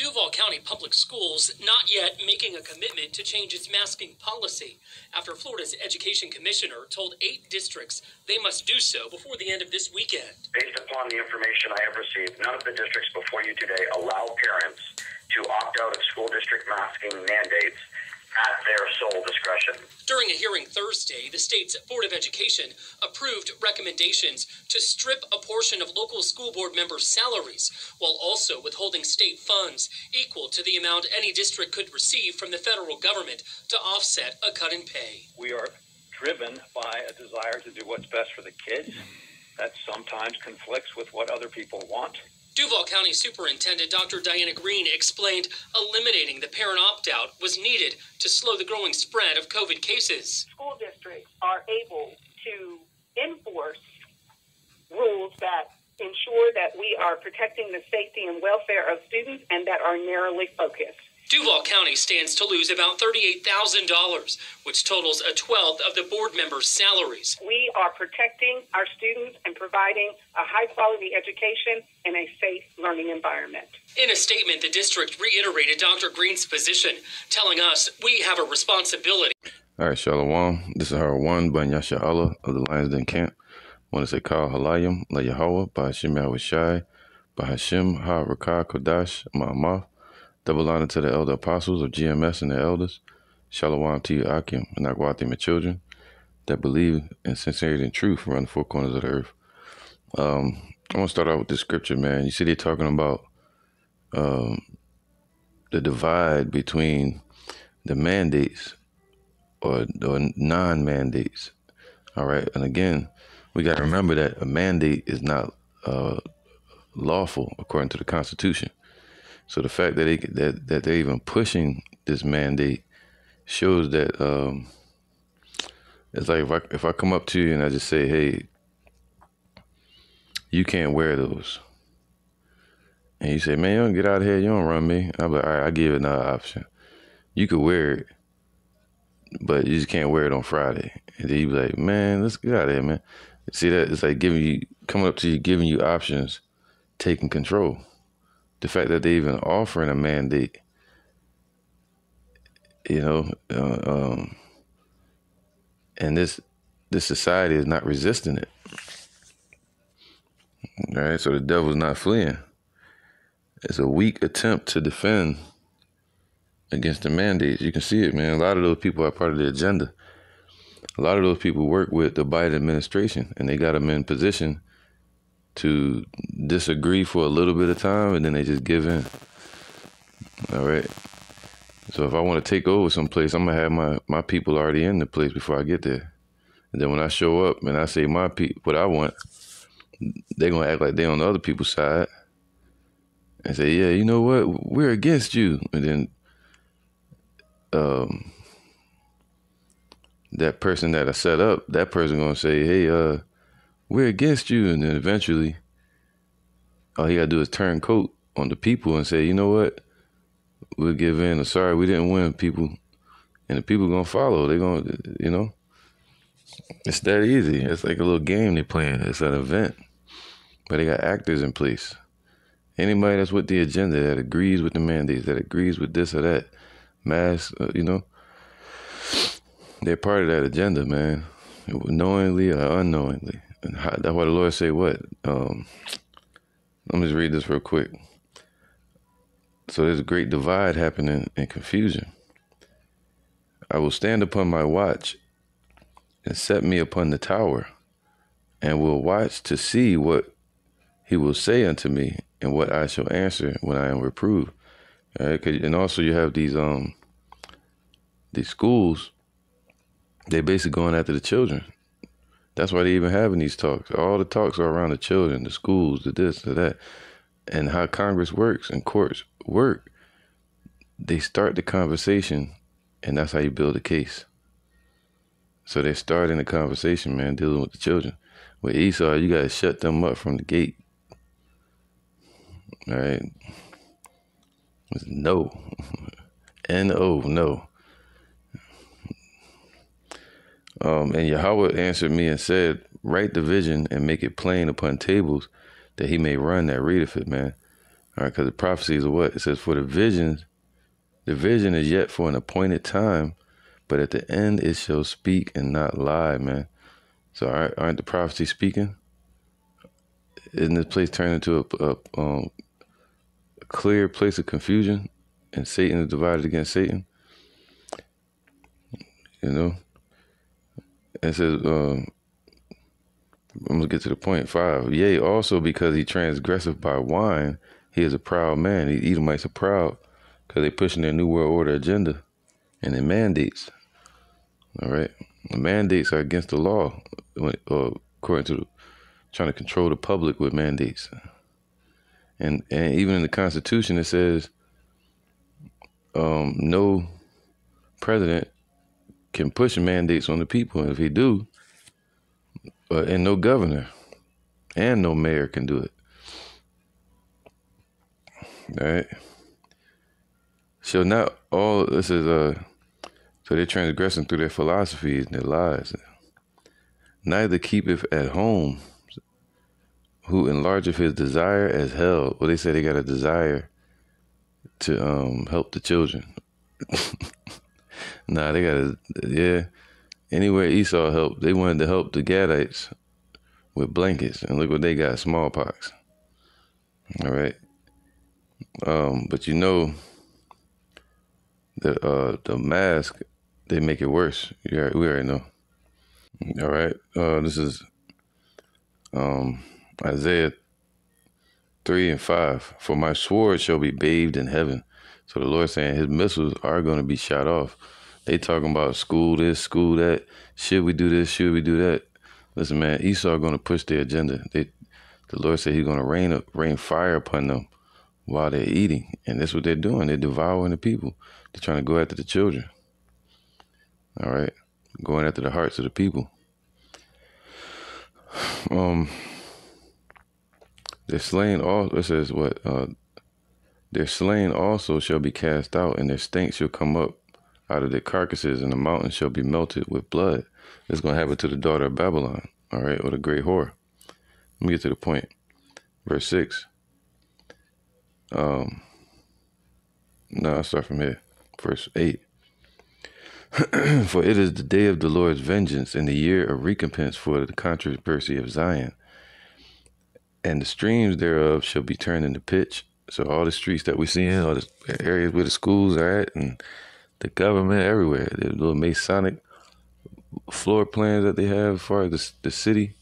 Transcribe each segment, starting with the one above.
Duval County Public Schools not yet making a commitment to change its masking policy after Florida's education commissioner told 8 districts they must do so before the end of this weekend. Based upon the information I have received, none of the districts before you today allow parents to opt out of school district masking mandates at their sole discretion. During a hearing Thursday, the state's Board of Education approved recommendations to strip a portion of local school board members' salaries, while also withholding state funds equal to the amount any district could receive from the federal government to offset a cut in pay. We are driven by a desire to do what's best for the kids. That sometimes conflicts with what other people want. Duval County Superintendent Dr. Diana Green explained eliminating the parent opt-out was needed to slow the growing spread of COVID cases. School districts are able to enforce rules that ensure that we are protecting the safety and welfare of students and that are narrowly focused. Duval County stands to lose about $38,000, which totals a 12th of the board members' salaries. We are protecting our students and providing a high-quality education and a safe learning environment. In a statement, the district reiterated Dr. Green's position, telling us we have a responsibility. All right, Shalom. This is our one, Banyasha Allah of the Lions Den Camp. I want to say Kal Halayim, La Yahweh, Bahashim Yahushai, Bahashim Ha Rakah Kodash, Ma'amah. Double honor to the elder apostles of GMS and the elders. Shalom to you, Akim, and Akwati, my children, that believe in sincerity and truth around the four corners of the earth. I want to start out with this scripture, man. You see they're talking about the divide between the mandates or non-mandates. All right, and again, we got to remember that a mandate is not lawful according to the Constitution. So the fact that they're even pushing this mandate shows that it's like if I come up to you and I just say, hey, you can't wear those, and you say, man, you don't get out of here, you don't run me. I'm like, all right, I give you another option. You could wear it, but you just can't wear it on Friday. And then you be like, man, let's get out of here, man. See that? It's like coming up to you, giving you options, taking control. The fact that they even offering a mandate, and this society is not resisting it. All right, so the devil's not fleeing. It's a weak attempt to defend against the mandates. You can see it, man. A lot of those people are part of the agenda. A lot of those people work with the Biden administration, and they got them in position to disagree for a little bit of time, and then they just give in. All right. So if I want to take over someplace, I'm going to have my people already in the place before I get there. And then when I show up and I say what I want, they're going to act like they're on the other people's side and say, yeah, you know what? We're against you. And then that person that I set up, that person going to say, hey, we're against you. And then eventually, all he got to do is turn coat on the people and say, you know what? We'll give in. Or, sorry, we didn't win, people. And the people going to follow. They're going to, it's that easy. It's like a little game they're playing. It's an event. But they got actors in place. Anybody that's with the agenda, that agrees with the mandates, that agrees with this or that, mask, they're part of that agenda, man. Knowingly or unknowingly. And that's why the Lord say what? Let me just read this real quick. So there's a great divide happening and confusion. I will stand upon my watch and set me upon the tower, and will watch to see what he will say unto me and what I shall answer when I am reproved. All right? And also you have these schools, they're basically going after the children. That's why they even having these talks. All the talks are around the children, the schools, the this, the that. And how Congress works and courts work. They start the conversation, and that's how you build a case. So they're starting the conversation, man, dealing with the children. With Esau, you got to shut them up from the gate. All right? It's no. N-O, no. And Yahweh answered me and said, write the vision and make it plain upon tables that he may run that readeth it, man. All right, because the prophecies are what? It says, for the vision is yet for an appointed time, but at the end it shall speak and not lie, man. So aren't the prophecies speaking? Isn't this place turned into a clear place of confusion, and Satan is divided against Satan? You know? It says, I'm going to get to the point. 5. Yea, also because he transgresseth by wine, he is a proud man. The Edomites are proud because they pushing their New World Order agenda and their mandates. All right? The mandates are against the law, according to trying to control the public with mandates. And even in the Constitution, it says no president can push mandates on the people. And if he do, and no governor and no mayor can do it. All right. So not all, this is, so they're transgressing through their philosophies and their lies. Neither keepeth at home who enlargeth his desire as hell. Well, they say they got a desire to help the children. Nah, they got yeah. Anywhere Esau helped, they wanted to help the Gadites with blankets, and look what they got, smallpox. All right. But you know, the mask, they make it worse. We already know. All right. This is Isaiah 3:5. For my sword shall be bathed in heaven. So the Lord saying his missiles are going to be shot off. They talking about school this, school that. Should we do this? Should we do that? Listen, man, Esau going to push their agenda. The Lord said he's going to rain fire upon them while they're eating. And that's what they're doing. They're devouring the people. They're trying to go after the children. All right. Going after the hearts of the people. They're slain all, it says what? Their slain also shall be cast out, and their stink shall come up out of their carcasses, and the mountains shall be melted with blood. It's going to happen to the daughter of Babylon, all right, or the great whore. Let me get to the point. Verse 6. No, I'll start from here. Verse 8. For it is the day of the Lord's vengeance, and the year of recompense for the controversy of Zion. And the streams thereof shall be turned into pitch. So all the streets that we see in, all the areas where the schools are at, and the government everywhere, the little Masonic floor plans that they have as far as the city.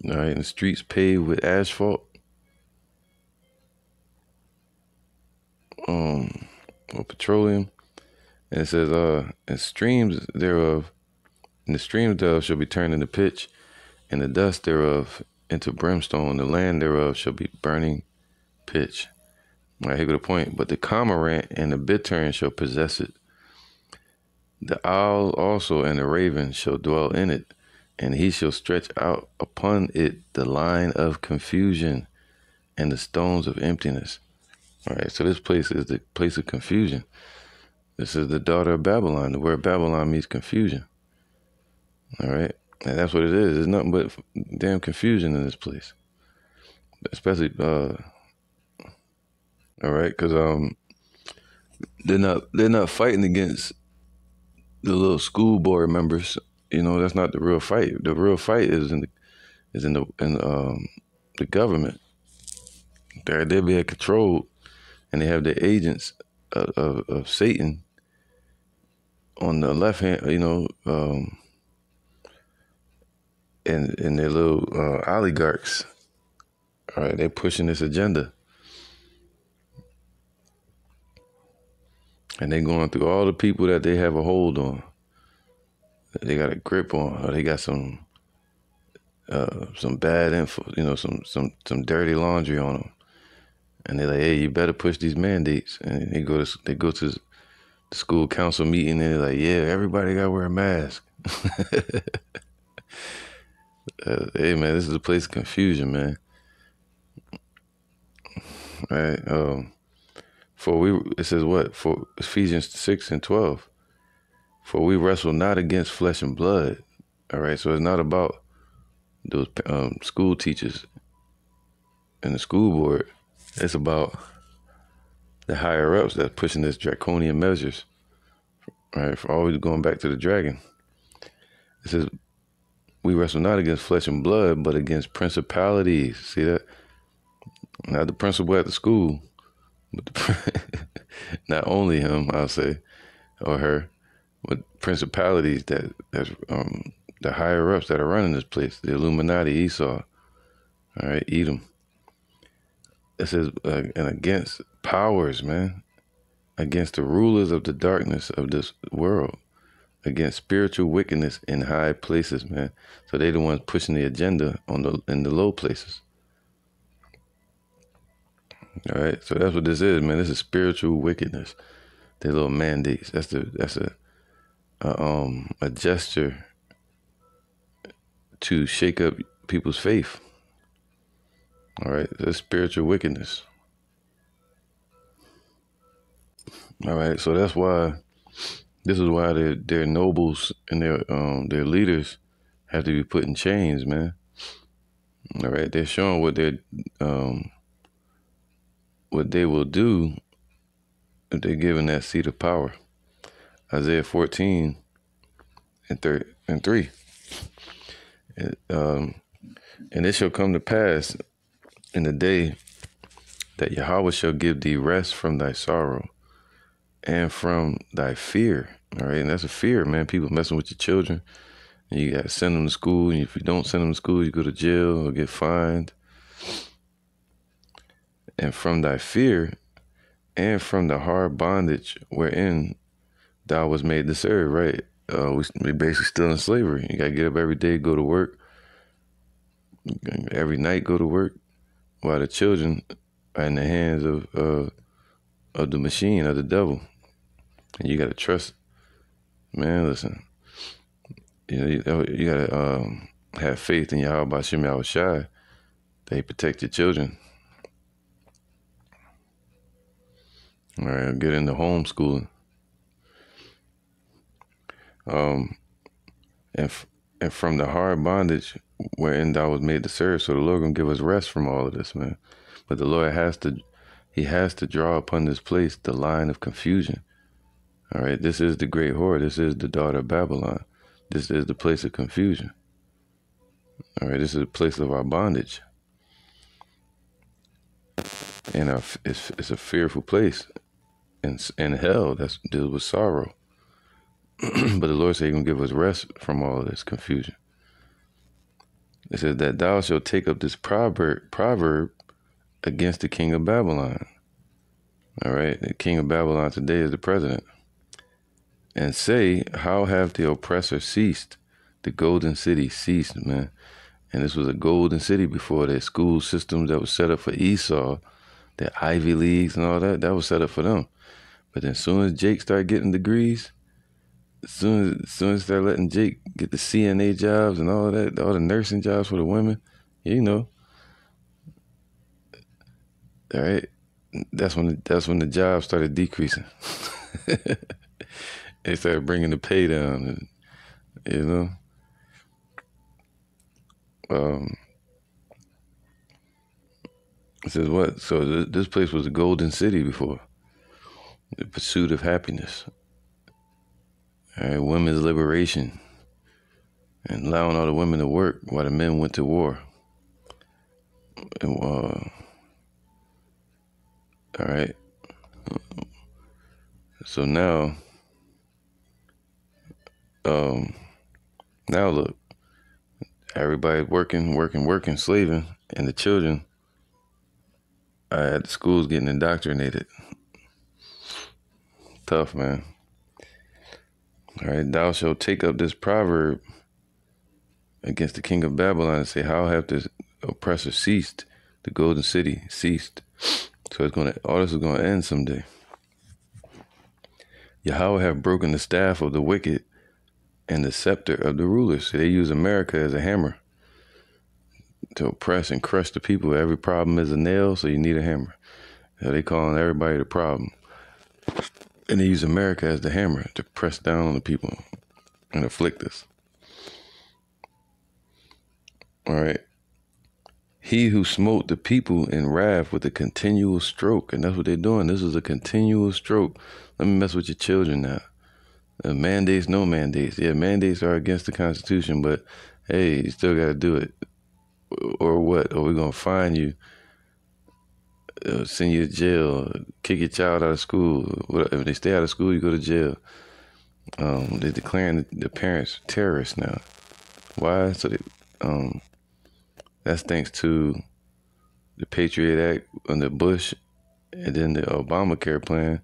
All right, and the streets paved with asphalt. Or petroleum. And it says, and the streams thereof shall be turned into pitch, and the dust thereof into brimstone. The land thereof shall be burning pitch. All right, here go the point. But the cormorant and the bittern shall possess it. The owl also and the raven shall dwell in it, and he shall stretch out upon it the line of confusion and the stones of emptiness. All right, so this place is the place of confusion. This is the daughter of Babylon. The word Babylon means confusion. All right, and that's what it is. There's nothing but damn confusion in this place. Especially, all right, because they're not fighting against the little school board members. You know, that's not the real fight. The real fight is in the government. They're being controlled, and they have their agents of Satan on the left hand. You know, and their little oligarchs. All right, they're pushing this agenda. And they're going through all the people that they have a hold on, that they got a grip on, or they got some bad info, you know, some dirty laundry on them. And they're like, hey, you better push these mandates. And they go to the school council meeting, and they're like, yeah, everybody got to wear a mask. Hey, man, this is a place of confusion, man. All right. It says what? For Ephesians 6:12. For we wrestle not against flesh and blood. All right. So it's not about those school teachers. and the school board. It's about the higher ups that's pushing this draconian measures, right? For always going back to the dragon. It says, we wrestle not against flesh and blood, but against principalities. See that? Not the principal at the school, but not only him, I'll say, or her, but principalities that's the higher ups that are running this place, the Illuminati, Esau, all right, Edom. It says, and against powers, man, against the rulers of the darkness of this world, against spiritual wickedness in high places, man. So they the ones pushing the agenda in the low places. All right, so that's what this is, man. This is spiritual wickedness. Their little mandates. That's a gesture to shake up people's faith. All right, that's spiritual wickedness. All right, so that's why. This is why their nobles and their leaders have to be put in chains, man. All right, they're showing what they will do if they're given that seat of power. Isaiah 14 and 3. And it shall come to pass in the day that Yahweh shall give thee rest from thy sorrow and from thy fear. All right, and that's a fear, man. People messing with your children, and you got to send them to school. And if you don't send them to school, you go to jail or get fined. And from thy fear and from the hard bondage wherein thou was made to serve, right? We basically still in slavery. You got to get up every day, go to work. Every night, go to work. While the children are in the hands of the machine, of the devil. And you got to trust. Man, listen. You got to have faith in Yahweh Bashim Yahushai that he protect your children. All right, get into homeschooling. And from the hard bondage wherein thou was made to serve. So the Lord gonna give us rest from all of this, man. But the Lord has to draw upon this place the line of confusion. All right, this is the great whore. This is the daughter of Babylon. This is the place of confusion. All right, this is the place of our bondage. And it's a fearful place. And hell, that's deals with sorrow. But the Lord said he's going to give us rest from all of this confusion. It says that thou shalt take up this proverb against the king of Babylon. All right, the king of Babylon today is the president. And say, how have the oppressor ceased? The golden city ceased, man. And this was a golden city before. Their school systems that was set up for Esau, their Ivy Leagues and all that was set up for them. But then as soon as Jake started getting degrees, as soon as start letting Jake get the CNA jobs and all that, all the nursing jobs for the women, you know, all right, that's when the jobs started decreasing. They started bringing the pay down, and, you know. It says what? So this place was a golden city before. The pursuit of happiness. All right, women's liberation. And allowing all the women to work while the men went to war. And, all right. So now look, everybody's working, slaving, and the children at the schools getting indoctrinated. Tough, man. All right, thou shalt take up this proverb against the king of Babylon and say, how have the oppressor ceased? The golden city ceased. So all this is gonna end someday. Yahweh have broken the staff of the wicked and the scepter of the rulers. So they use America as a hammer to oppress and crush the people. Every problem is a nail, so you need a hammer. So they calling everybody the problem. And they use America as the hammer to press down on the people and afflict us. All right. He who smote the people in wrath with a continual stroke. And that's what they're doing. This is a continual stroke. Let me mess with your children now. Mandates, no mandates. Yeah, mandates are against the Constitution, but hey, you still got to do it. Or what? Or we're going to fine you, send you to jail, kick your child out of school. If they stay out of school, you go to jail. They're declaring the parents terrorists now. Why? So that's thanks to the Patriot Act under Bush, and then the Obamacare plan,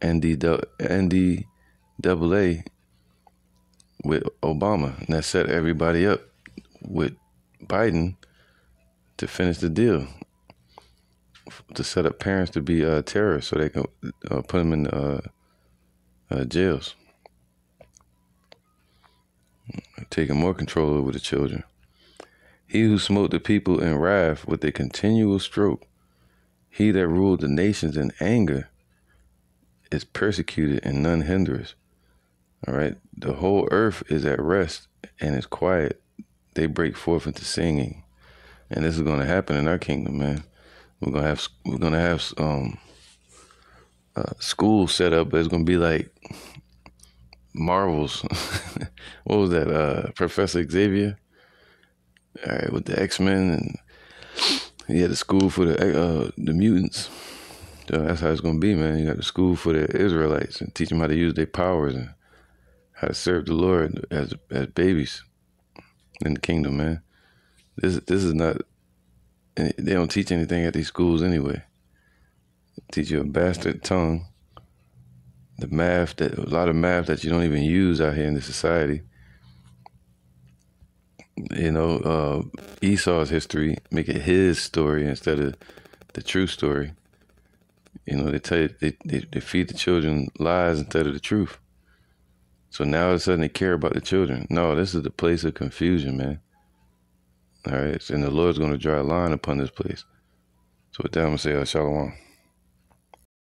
NDAA with Obama, and that set everybody up with Biden to finish the deal, to set up parents to be terrorists so they can put them in jails, taking more control over the children. He who smote the people in wrath with a continual stroke, he that ruled the nations in anger, is persecuted and none hinders. All right, the whole earth is at rest and is quiet. They break forth into singing, and this is going to happen in our kingdom, man. We're gonna have schools set up, but it's gonna be like Marvels. What was that? Professor Xavier. All right, with the X-Men, and he had the school for the mutants. So that's how it's gonna be, man. You got the school for the Israelites and teach them how to use their powers and how to serve the Lord as babies in the kingdom, man. This is not. They don't teach anything at these schools anyway. They teach you a bastard tongue, a lot of math that you don't even use out here in the society. You know, Esau's history, make it his story instead of the true story. You know, they tell you, they feed the children lies instead of the truth. So now all of a sudden they care about the children. No, this is the place of confusion, man. All right, and the Lord's going to draw a line upon this place. So with that, I'm going to say, Shalom.